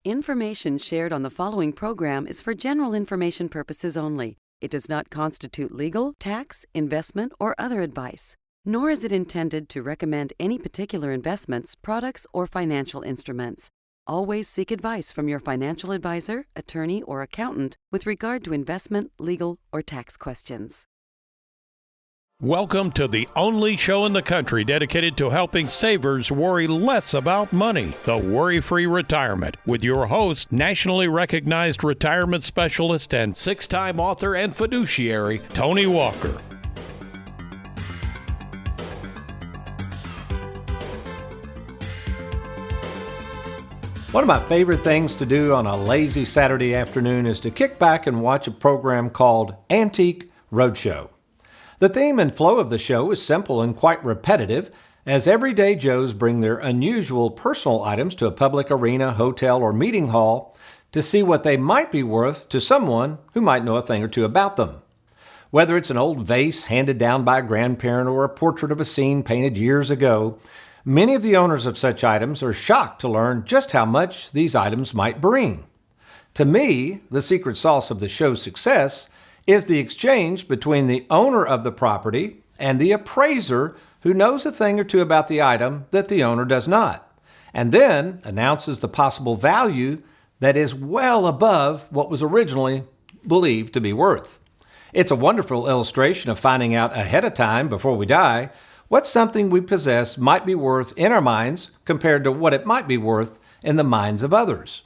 Information shared on the following program is for general information purposes only. It does not constitute legal, tax, investment, or other advice, nor is it intended to recommend any particular investments, products, or financial instruments. Always seek advice from your financial advisor, attorney, or accountant with regard to investment, legal, or tax questions. Welcome to the only show in the country dedicated to helping savers worry less about money, the Worry-Free Retirement, with your host, nationally recognized retirement specialist and six-time author and fiduciary, Tony Walker. One of my favorite things to do on a lazy Saturday afternoon is to kick back and watch a program called Antique Roadshow. The theme and flow of the show is simple and quite repetitive, as everyday Joes bring their unusual personal items to a public arena, hotel, or meeting hall to see what they might be worth to someone who might know a thing or two about them. Whether it's an old vase handed down by a grandparent or a portrait of a scene painted years ago, many of the owners of such items are shocked to learn just how much these items might bring. To me, the secret sauce of the show's success is the exchange between the owner of the property and the appraiser who knows a thing or two about the item that the owner does not, and then announces the possible value that is well above what was originally believed to be worth. It's a wonderful illustration of finding out ahead of time, before we die, what something we possess might be worth in our minds compared to what it might be worth in the minds of others.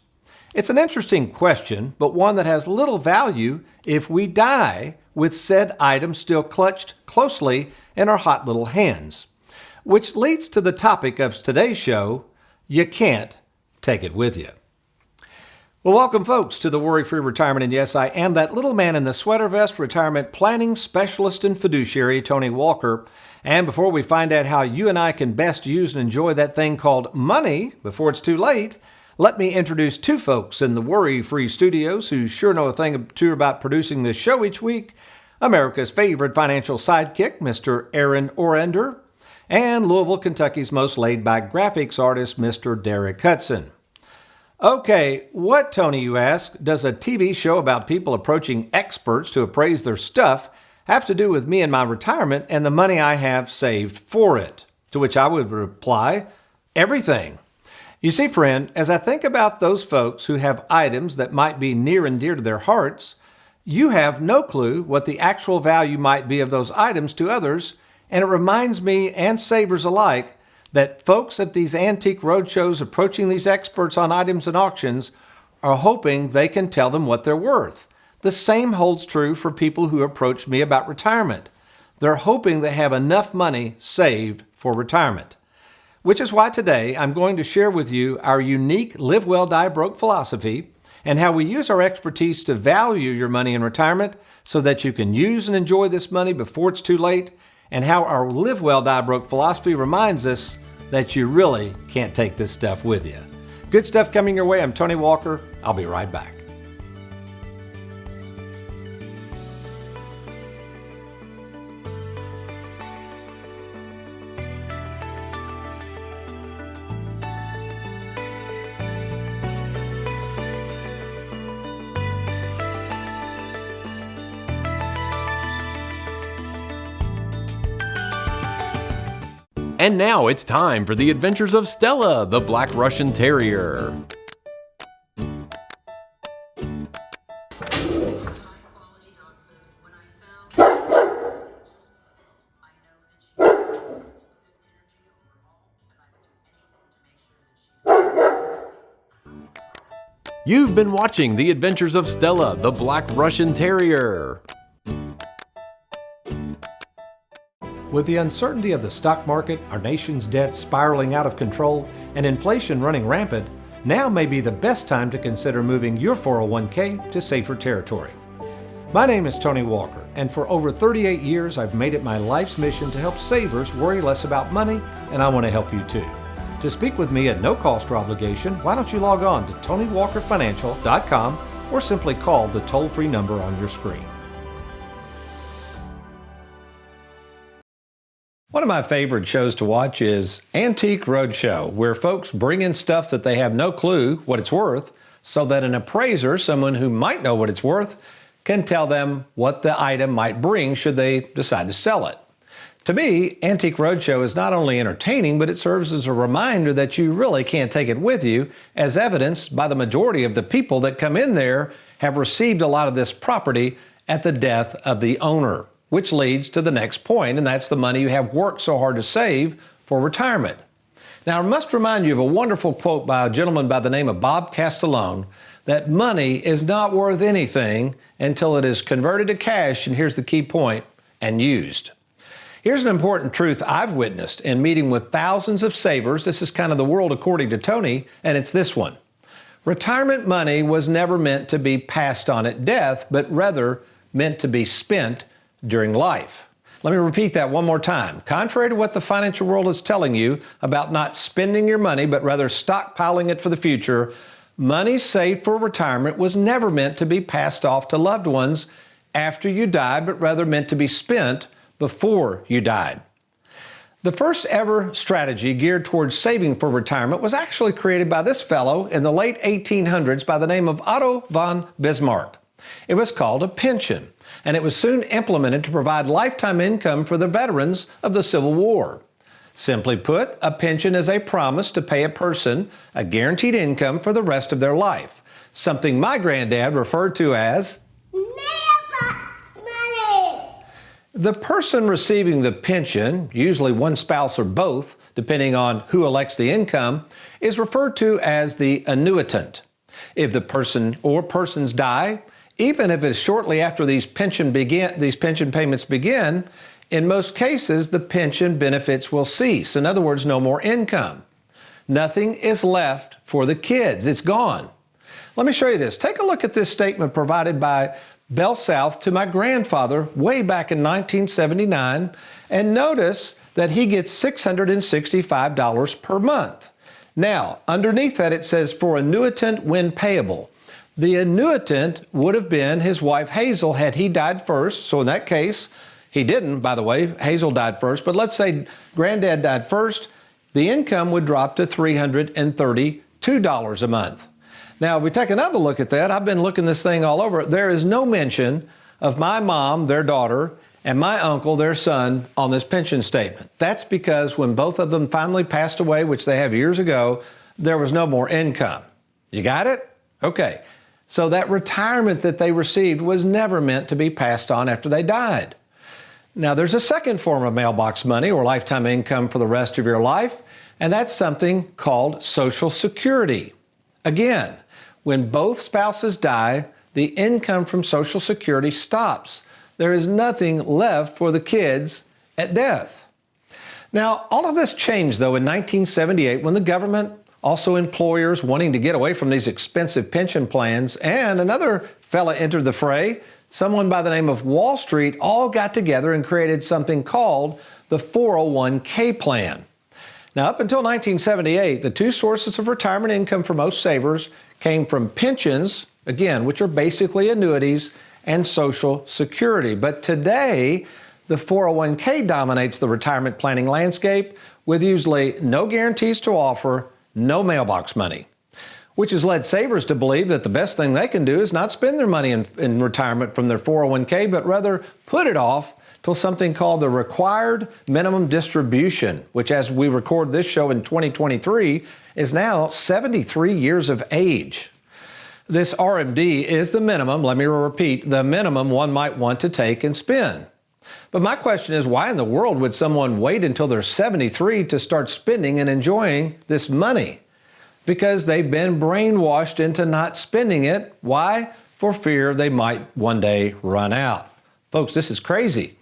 It's an interesting question, but one that has little value if we die with said item still clutched closely in our hot little hands. Which leads to the topic of today's show: you can't take it with you. Well, welcome folks to the Worry-Free Retirement, and yes, I am that little man in the sweater vest, retirement planning specialist and fiduciary, Tony Walker. And before we find out how you and I can best use and enjoy that thing called money before it's too late, let me introduce two folks in the Worry-Free studios who sure know a thing or two about producing this show each week: America's favorite financial sidekick, Mr. Aaron Orender, and Louisville, Kentucky's most laid-back graphics artist, Mr. Derek Hudson. Okay, what, Tony, you ask, does a TV show about people approaching experts to appraise their stuff have to do with me and my retirement and the money I have saved for it? To which I would reply, everything. You see, friend, as I think about those folks who have items that might be near and dear to their hearts, you have no clue what the actual value might be of those items to others, and it reminds me and savers alike that folks at these antique roadshows approaching these experts on items and auctions are hoping they can tell them what they're worth. The same holds true for people who approach me about retirement. They're hoping they have enough money saved for retirement. Which is why today I'm going to share with you our unique Live Well, Die Broke philosophy and how we use our expertise to value your money in retirement so that you can use and enjoy this money before it's too late, and how our Live Well, Die Broke philosophy reminds us that you really can't take this stuff with you. Good stuff coming your way. I'm Tony Walker. I'll be right back. And now it's time for the adventures of Stella, the Black Russian Terrier. You've been watching the adventures of Stella, the Black Russian Terrier. With the uncertainty of the stock market, our nation's debt spiraling out of control, and inflation running rampant, now may be the best time to consider moving your 401k to safer territory. My name is Tony Walker, and for over 38 years I've made it my life's mission to help savers worry less about money, and I want to help you too. To speak with me at no cost or obligation, why don't you log on to TonyWalkerFinancial.com or simply call the toll-free number on your screen. One of my favorite shows to watch is Antique Roadshow, where folks bring in stuff that they have no clue what it's worth so that an appraiser, someone who might know what it's worth, can tell them what the item might bring should they decide to sell it. To me, Antique Roadshow is not only entertaining, but it serves as a reminder that you really can't take it with you, as evidenced by the majority of the people that come in there have received a lot of this property at the death of the owner, which leads to the next point, and that's the money you have worked so hard to save for retirement. Now, I must remind you of a wonderful quote by a gentleman by the name of Bob Castellone, that money is not worth anything until it is converted to cash, and here's the key point, and used. Here's an important truth I've witnessed in meeting with thousands of savers. This is kind of the world according to Tony, and it's this one. Retirement money was never meant to be passed on at death, but rather meant to be spent during life. Let me repeat that one more time. Contrary to what the financial world is telling you about not spending your money, but rather stockpiling it for the future, money saved for retirement was never meant to be passed off to loved ones after you die, but rather meant to be spent before you died. The first ever strategy geared towards saving for retirement was actually created by this fellow in the late 1800s by the name of Otto von Bismarck. It was called a pension, and it was soon implemented to provide lifetime income for the veterans of the Civil War. Simply put, a pension is a promise to pay a person a guaranteed income for the rest of their life, something my granddad referred to as mailbox money. The person receiving the pension, usually one spouse or both, depending on who elects the income, is referred to as the annuitant. If the person or persons die, even if it's shortly after these pension payments begin, in most cases, the pension benefits will cease. In other words, no more income. Nothing is left for the kids. It's gone. Let me show you this. Take a look at this statement provided by Bell South to my grandfather way back in 1979, and notice that he gets $665 per month. Now, underneath that it says for annuitant when payable. The annuitant would have been his wife Hazel had he died first. So in that case, he didn't, by the way, Hazel died first, but let's say Granddad died first, the income would drop to $332 a month. Now, if we take another look at that, I've been looking this thing all over. There is no mention of my mom, their daughter, and my uncle, their son, on this pension statement. That's because when both of them finally passed away, which they have years ago, there was no more income. You got it? Okay. So that retirement that they received was never meant to be passed on after they died. Now, there's a second form of mailbox money or lifetime income for the rest of your life, and that's something called Social Security. Again, when both spouses die, the income from Social Security stops. There is nothing left for the kids at death. Now, all of this changed, though, in 1978 when the government, also employers wanting to get away from these expensive pension plans, and another fella entered the fray, someone by the name of Wall Street, all got together and created something called the 401k plan. Now, up until 1978, the two sources of retirement income for most savers came from pensions, again, which are basically annuities, and Social Security. But today, the 401k dominates the retirement planning landscape with usually no guarantees to offer, no mailbox money, which has led savers to believe that the best thing they can do is not spend their money in retirement from their 401k, but rather put it off till something called the required minimum distribution, which as we record this show in 2023, is now 73 years of age. This RMD is the minimum, let me repeat, the minimum one might want to take and spend. But my question is, why in the world would someone wait until they're 73 to start spending and enjoying this money? Because they've been brainwashed into not spending it. Why? For fear they might one day run out. Folks, this is crazy.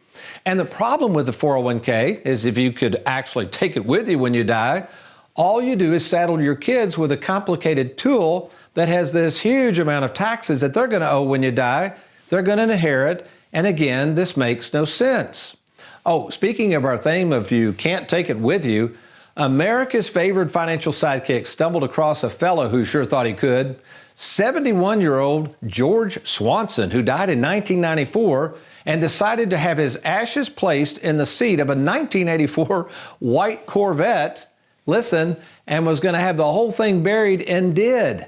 And the problem with the 401k is if you could actually take it with you when you die, all you do is saddle your kids with a complicated tool that has this huge amount of taxes that they're going to owe when you die. They're going to inherit. And again, this makes no sense. Oh, speaking of our theme of you can't take it with you, America's favorite financial sidekick stumbled across a fellow who sure thought he could. 71-year-old George Swanson, who died in 1994 and decided to have his ashes placed in the seat of a 1984 white Corvette, listen, and was going to have the whole thing buried and did.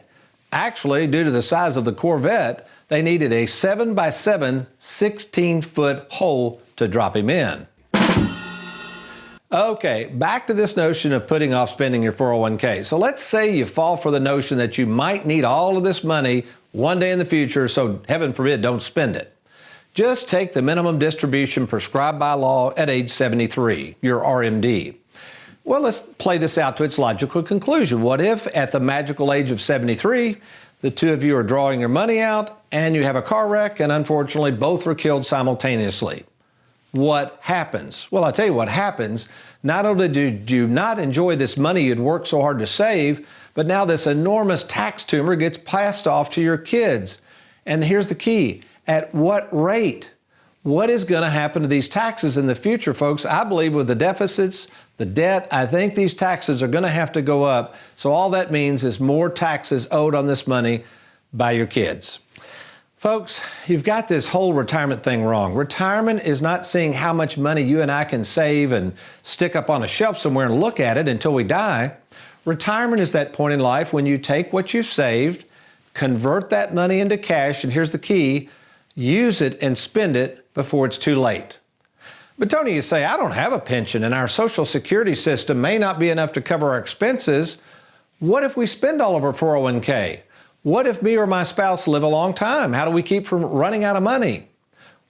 Actually, due to the size of the Corvette, they needed a 7x7 16-foot hole to drop him in. Okay, back to this notion of putting off spending your 401k. So let's say you fall for the notion that you might need all of this money one day in the future, so heaven forbid, don't spend it. Just take the minimum distribution prescribed by law at age 73, your RMD. Well, let's play this out to its logical conclusion. What if at the magical age of 73, the two of you are drawing your money out and you have a car wreck and unfortunately both are killed simultaneously? What happens? Well, I'll tell you what happens. Not only did you not enjoy this money you'd worked so hard to save, but now this enormous tax tumor gets passed off to your kids. And here's the key. At what rate? What is going to happen to these taxes in the future, folks? I believe with the deficits, the debt, I think these taxes are going to have to go up. So all that means is more taxes owed on this money by your kids. Folks, you've got this whole retirement thing wrong. Retirement is not seeing how much money you and I can save and stick up on a shelf somewhere and look at it until we die. Retirement is that point in life when you take what you've saved, convert that money into cash, and here's the key, use it and spend it before it's too late. But Tony, you say, I don't have a pension and our Social Security system may not be enough to cover our expenses. What if we spend all of our 401k? What if me or my spouse live a long time? How do we keep from running out of money?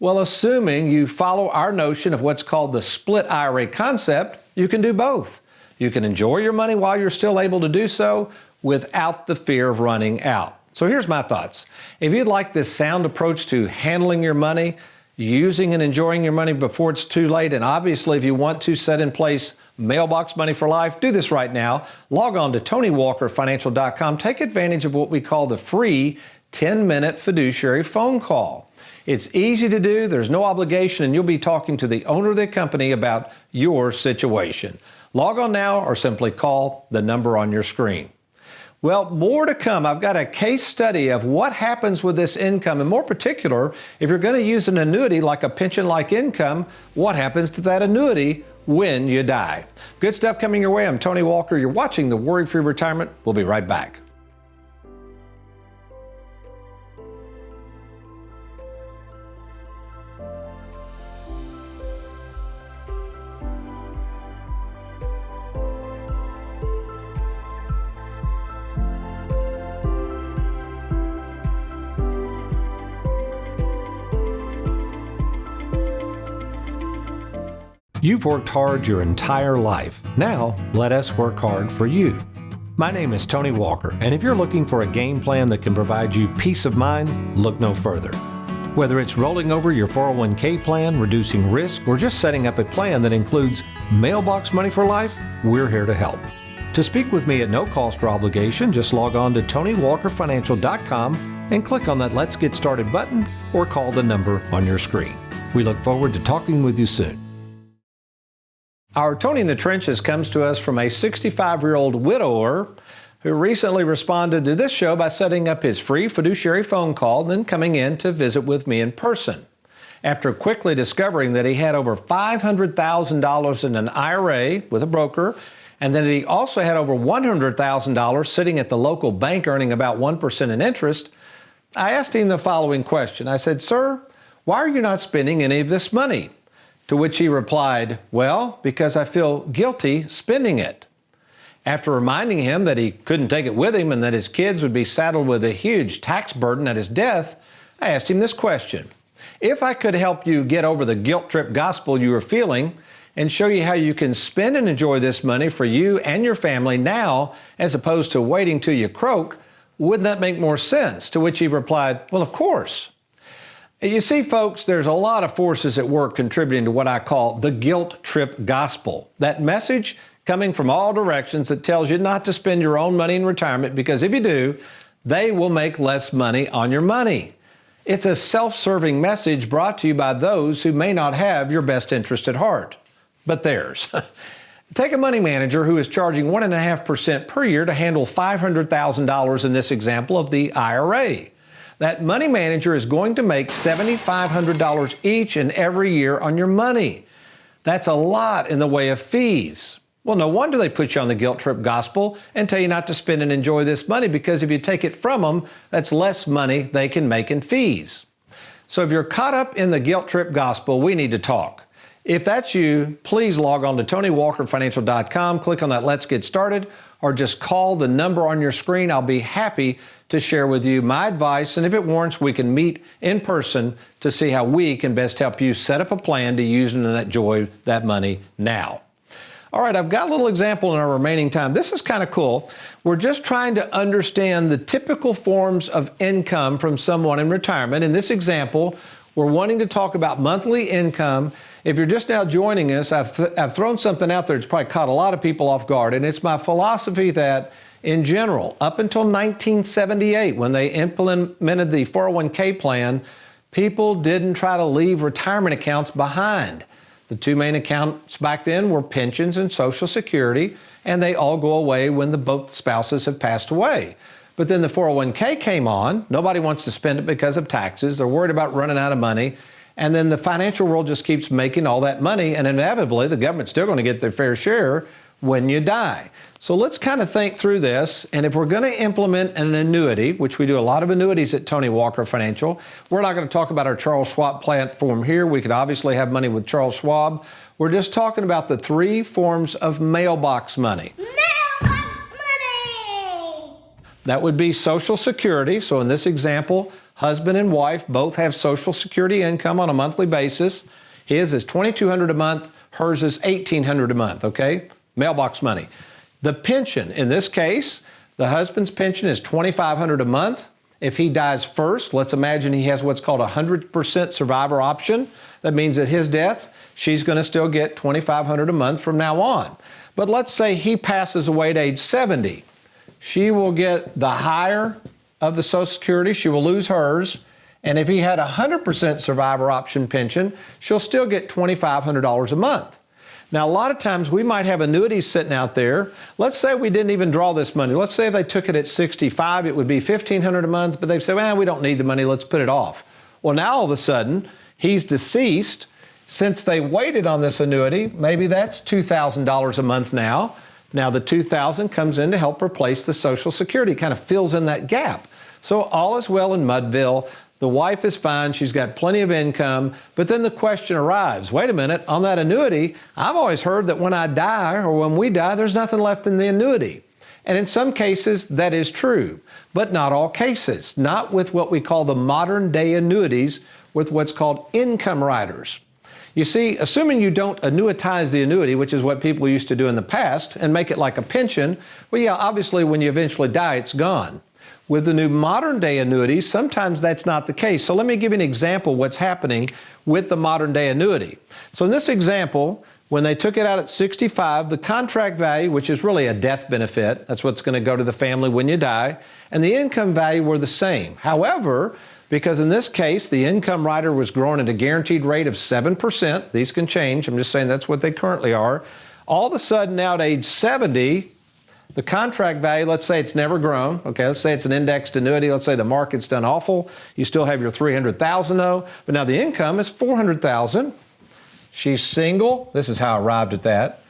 Well, assuming you follow our notion of what's called the split IRA concept, you can do both. You can enjoy your money while you're still able to do so without the fear of running out. So here's my thoughts. If you'd like this sound approach to handling your money, using and enjoying your money before it's too late, and obviously if you want to set in place Mailbox Money for Life, do this right now. Log on to TonyWalkerFinancial.com. Take advantage of what we call the free 10-minute fiduciary phone call. It's easy to do, there's no obligation, and you'll be talking to the owner of the company about your situation. Log on now or simply call the number on your screen. Well, more to come. I've got a case study of what happens with this income, and more particular, if you're going to use an annuity like a pension-like income, what happens to that annuity when you die? Good stuff coming your way. I'm Tony Walker. You're watching the Worry-Free Retirement. We'll be right back. You've worked hard your entire life. Now, let us work hard for you. My name is Tony Walker, and if you're looking for a game plan that can provide you peace of mind, look no further. Whether it's rolling over your 401k plan, reducing risk, or just setting up a plan that includes Mailbox Money for Life, we're here to help. To speak with me at no cost or obligation, just log on to TonyWalkerFinancial.com and click on that Let's Get Started button or call the number on your screen. We look forward to talking with you soon. Our Tony in the Trenches comes to us from a 65-year-old widower who recently responded to this show by setting up his free fiduciary phone call, then coming in to visit with me in person. After quickly discovering that he had over $500,000 in an IRA with a broker, and that he also had over $100,000 sitting at the local bank earning about 1% in interest, I asked him the following question. I said, "Sir, why are you not spending any of this money?" To which he replied, "Well, because I feel guilty spending it." After reminding him that he couldn't take it with him and that his kids would be saddled with a huge tax burden at his death, I asked him this question. If I could help you get over the guilt trip gospel you were feeling and show you how you can spend and enjoy this money for you and your family now as opposed to waiting till you croak, wouldn't that make more sense? To which he replied, "Well, of course." You see, folks, there's a lot of forces at work contributing to what I call the guilt trip gospel. That message coming from all directions that tells you not to spend your own money in retirement because if you do, they will make less money on your money. It's a self-serving message brought to you by those who may not have your best interest at heart, but theirs. Take a money manager who is charging 1.5% per year to handle $500,000 in this example of the IRA. That money manager is going to make $7,500 each and every year on your money. That's a lot in the way of fees. Well, no wonder they put you on the guilt trip gospel and tell you not to spend and enjoy this money, because if you take it from them, that's less money they can make in fees. So if you're caught up in the guilt trip gospel, we need to talk. If that's you, please log on to TonyWalkerFinancial.com, click on that Let's Get Started, or just call the number on your screen. I'll be happy to share with you my advice, and if it warrants, we can meet in person to see how we can best help you set up a plan to use and enjoy that money now. All right, I've got a little example in our remaining time. This is kind of cool. We're just trying to understand the typical forms of income from someone in retirement. In this example, we're wanting to talk about monthly income. If you're just now joining us, I've thrown something out there that's probably caught a lot of people off guard, and it's my philosophy that in general, up until 1978, when they implemented the 401k plan, people didn't try to leave retirement accounts behind. The two main accounts back then were pensions and Social Security, and they all go away when both spouses have passed away. But then the 401k came on. Nobody wants to spend it because of taxes. They're worried about running out of money. And then the financial world just keeps making all that money, and inevitably the government's still going to get their fair share when you die. So let's kind of think through this, and if we're going to implement an annuity, which we do a lot of annuities at Tony Walker Financial, we're not going to talk about our Charles Schwab platform here. We could obviously have money with Charles Schwab. We're just talking about the three forms of mailbox money. Mailbox money! That would be Social Security. So in this example, husband and wife both have Social Security income on a monthly basis. His is $2,200 a month. Hers is $1,800 a month, okay? Mailbox money. The pension, in this case, the husband's pension is $2,500 a month. If he dies first, let's imagine he has what's called a 100% survivor option. That means at his death, she's going to still get $2,500 a month from now on. But let's say he passes away at age 70. She will get the higher of the Social Security. She will lose hers. And if he had a 100% survivor option pension, she'll still get $2,500 a month. Now, a lot of times we might have annuities sitting out there. Let's say we didn't even draw this money. Let's say if they took it at 65, it would be $1,500 a month, but they've said, well, we don't need the money, let's put it off. Well, now all of a sudden, he's deceased. Since they waited on this annuity, maybe that's $2,000 a month now. Now the $2,000 comes in to help replace the Social Security, kind of fills in that gap. So all is well in Mudville. The wife is fine, she's got plenty of income, but then the question arrives, wait a minute, on that annuity, I've always heard that when I die or when we die, there's nothing left in the annuity. And in some cases, that is true, but not all cases, not with what we call the modern day annuities, with what's called income riders. You see, assuming you don't annuitize the annuity, which is what people used to do in the past, and make it like a pension, well, yeah, obviously when you eventually die, it's gone. With the new modern day annuities, sometimes that's not the case. So let me give you an example of what's happening with the modern day annuity. So in this example, when they took it out at 65, the contract value, which is really a death benefit, that's what's going to go to the family when you die, and the income value were the same. However, because in this case, the income rider was growing at a guaranteed rate of 7%, these can change, I'm just saying that's what they currently are, all of a sudden now at age 70, the contract value, let's say it's never grown. Okay, let's say it's an indexed annuity. Let's say the market's done awful. You still have your $300,000 though, but now the income is $400,000. She's single. This is how I arrived at that.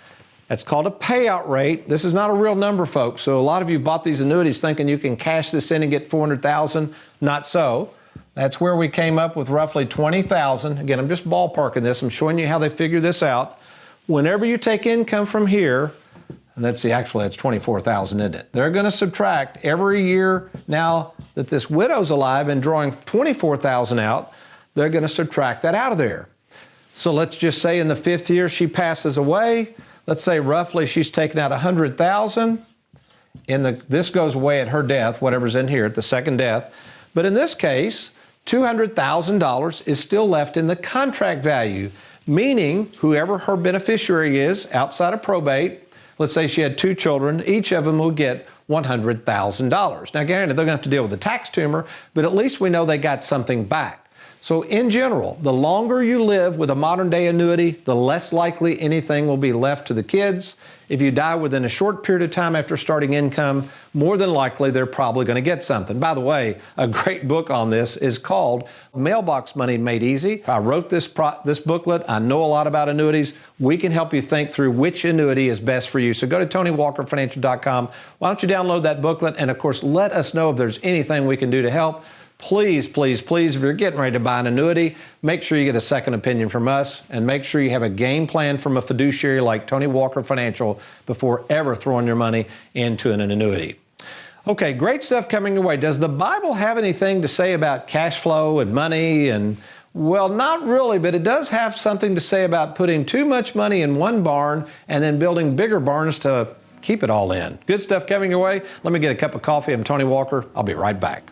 That's called a payout rate. This is not a real number, folks. So a lot of you bought these annuities thinking you can cash this in and get $400,000. Not so. That's where we came up with roughly $20,000. Again, I'm just ballparking this. I'm showing you how they figure this out. Whenever you take income from here, and let's see, actually, it's $24,000, isn't it? They're going to subtract every year now that this widow's alive and drawing $24,000 out, they're going to subtract that out of there. So let's just say in the 5th year she passes away. Let's say roughly she's taken out $100,000. This goes away at her death, whatever's in here at the second death. But in this case, $200,000 is still left in the contract value, meaning whoever her beneficiary is outside of probate, let's say she had 2 children, each of them will get $100,000. Now, granted, they're going to have to deal with the tax tumor, but at least we know they got something back. So in general, the longer you live with a modern day annuity, the less likely anything will be left to the kids. If you die within a short period of time after starting income, more than likely they're probably going to get something. By the way, a great book on this is called Mailbox Money Made Easy. I wrote this booklet. I know a lot about annuities. We can help you think through which annuity is best for you. So go to TonyWalkerFinancial.com. Why don't you download that booklet? And of course, let us know if there's anything we can do to help. Please, please, please, if you're getting ready to buy an annuity, make sure you get a second opinion from us and make sure you have a game plan from a fiduciary like Tony Walker Financial before ever throwing your money into an annuity. Okay, great stuff coming your way. Does the Bible have anything to say about cash flow and money? And well, not really, but it does have something to say about putting too much money in one barn and then building bigger barns to keep it all in. Good stuff coming your way. Let me get a cup of coffee. I'm Tony Walker. I'll be right back.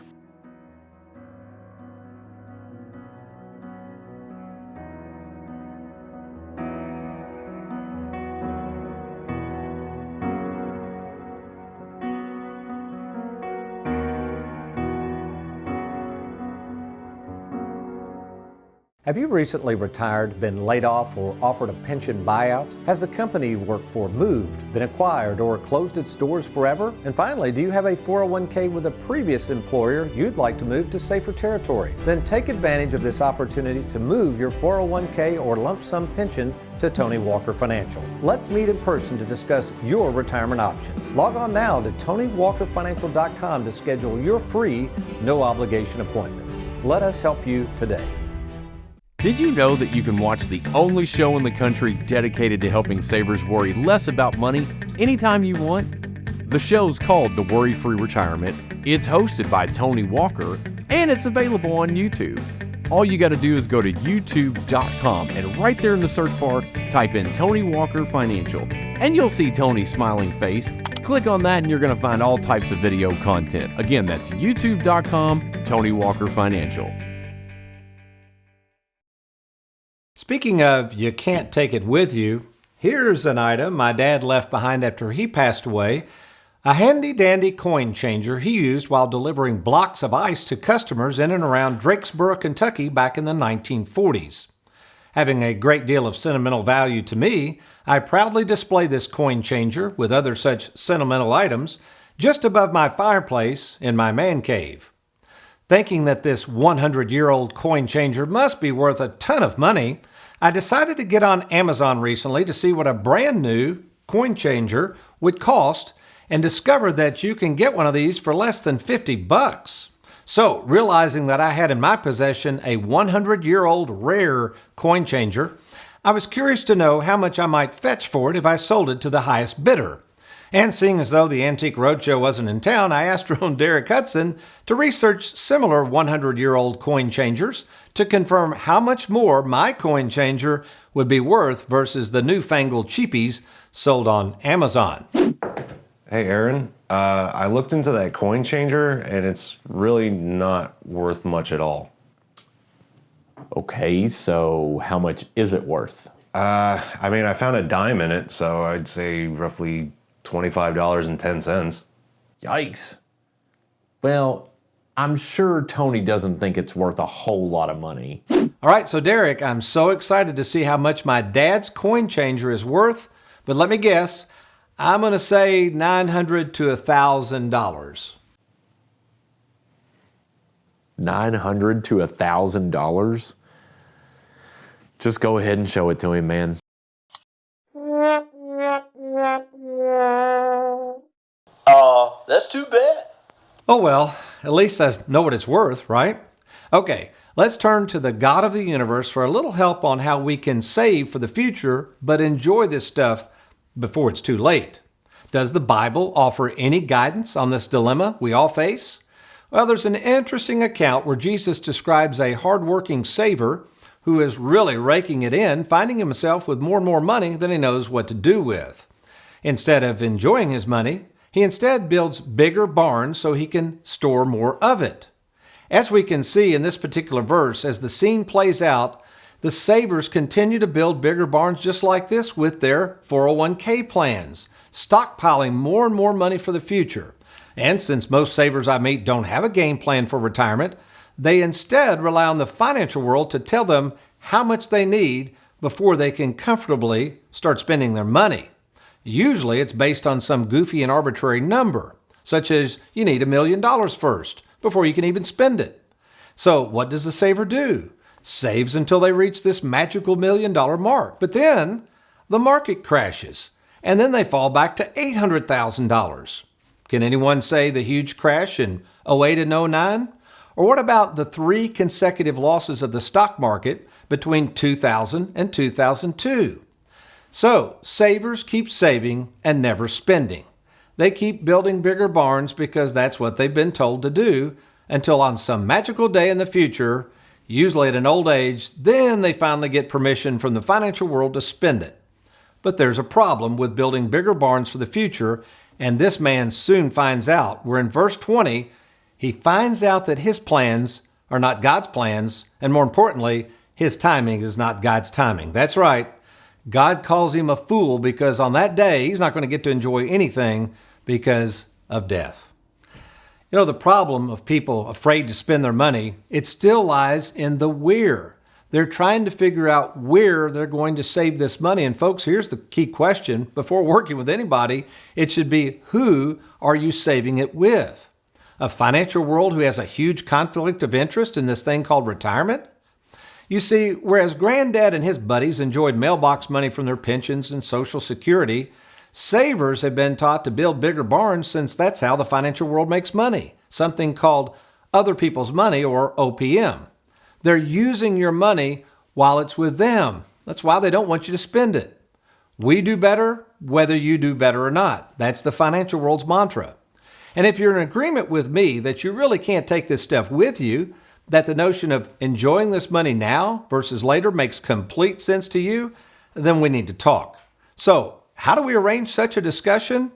Have you recently retired, been laid off, or offered a pension buyout? Has the company you work for moved, been acquired, or closed its doors forever? And finally, do you have a 401k with a previous employer you'd like to move to safer territory? Then take advantage of this opportunity to move your 401k or lump sum pension to Tony Walker Financial. Let's meet in person to discuss your retirement options. Log on now to TonyWalkerFinancial.com to schedule your free, no obligation appointment. Let us help you today. Did you know that you can watch the only show in the country dedicated to helping savers worry less about money anytime you want? The show's called The WorryFree Retirement. It's hosted by Tony Walker, and it's available on YouTube. All you got to do is go to youtube.com and right there in the search bar, type in Tony Walker Financial, and you'll see Tony's smiling face. Click on that and you're going to find all types of video content. Again, that's youtube.com, Tony Walker Financial. Speaking of you can't take it with you, here's an item my dad left behind after he passed away, a handy-dandy coin changer he used while delivering blocks of ice to customers in and around Drakesboro, Kentucky back in the 1940s. Having a great deal of sentimental value to me, I proudly display this coin changer with other such sentimental items just above my fireplace in my man cave. Thinking that this 100-year-old coin changer must be worth a ton of money, I decided to get on Amazon recently to see what a brand new coin changer would cost and discovered that you can get one of these for less than $50. So, realizing that I had in my possession a 100-year-old rare coin changer, I was curious to know how much I might fetch for it if I sold it to the highest bidder. And seeing as though the Antique Roadshow wasn't in town, I asked our own Derek Hudson to research similar 100-year-old coin changers to confirm how much more my coin changer would be worth versus the newfangled cheapies sold on Amazon. Hey Aaron, I looked into that coin changer and it's really not worth much at all. Okay, so how much is it worth? I found a dime in it, so I'd say roughly $25.10. Yikes. Well, I'm sure Tony doesn't think it's worth a whole lot of money. All right, so Derek, I'm so excited to see how much my dad's coin changer is worth, but let me guess, I'm going to say $900 to $1,000. $900 to $1,000? Just go ahead and show it to him, man. That's too bad. Oh well, at least I know what it's worth, right? Okay, let's turn to the God of the universe for a little help on how we can save for the future, but enjoy this stuff before it's too late. Does the Bible offer any guidance on this dilemma we all face? Well, there's an interesting account where Jesus describes a hardworking saver who is really raking it in, finding himself with more and more money than he knows what to do with. Instead of enjoying his money, he instead builds bigger barns so he can store more of it. As we can see in this particular verse, as the scene plays out, the savers continue to build bigger barns just like this with their 401k plans, stockpiling more and more money for the future. And since most savers I meet don't have a game plan for retirement, They instead rely on the financial world to tell them how much they need before they can comfortably start spending their money. Usually it's based on some goofy and arbitrary number, such as you need $1 million first before you can even spend it. So what does the saver do? Saves until they reach this magical $1 million mark. But then the market crashes, and then they fall back to $800,000. Can anyone say the huge crash in 08 and 09? Or what about the 3 consecutive losses of the stock market between 2000 and 2002? So, savers keep saving and never spending. They keep building bigger barns because that's what they've been told to do until on some magical day in the future, usually at an old age, then they finally get permission from the financial world to spend it. But there's a problem with building bigger barns for the future, and this man soon finds out. We're in verse 20. He finds out that his plans are not God's plans, and more importantly, his timing is not God's timing. That's right. God calls him a fool because on that day, he's not going to get to enjoy anything because of death. You know, the problem of people afraid to spend their money, it still lies in the where. They're trying to figure out where they're going to save this money. And folks, here's the key question. Before working with anybody, it should be, who are you saving it with? A financial world who has a huge conflict of interest in this thing called retirement? You see, whereas Granddad and his buddies enjoyed mailbox money from their pensions and Social Security, savers have been taught to build bigger barns since that's how the financial world makes money, something called other people's money, or OPM. They're using your money while it's with them. That's why they don't want you to spend it. We do better whether you do better or not. That's the financial world's mantra. And if you're in agreement with me that you really can't take this stuff with you, that the notion of enjoying this money now versus later makes complete sense to you, then we need to talk. So, how do we arrange such a discussion?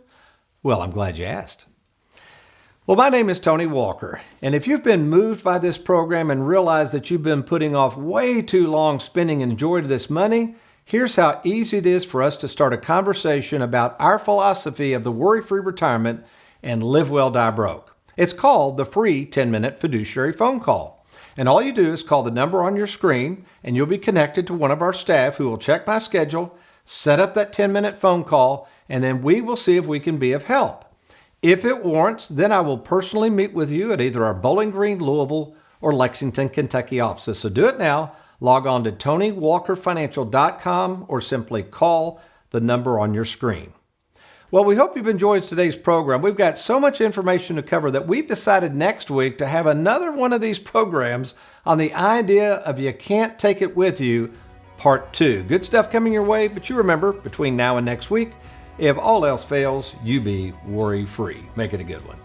Well, I'm glad you asked. Well, my name is Tony Walker, and if you've been moved by this program and realize that you've been putting off way too long spending and joy to this money, here's how easy it is for us to start a conversation about our philosophy of the worry-free retirement and live well, die broke. It's called the free 10-minute fiduciary phone call. And all you do is call the number on your screen, and you'll be connected to one of our staff who will check my schedule, set up that 10-minute phone call, and then we will see if we can be of help. If it warrants, then I will personally meet with you at either our Bowling Green, Louisville, or Lexington, Kentucky offices. So do it now. Log on to TonyWalkerFinancial.com or simply call the number on your screen. Well, we hope you've enjoyed today's program. We've got so much information to cover that we've decided next week to have another one of these programs on the idea of you can't take it with you, part 2. Good stuff coming your way, but you remember, between now and next week, if all else fails, you be worry-free. Make it a good one.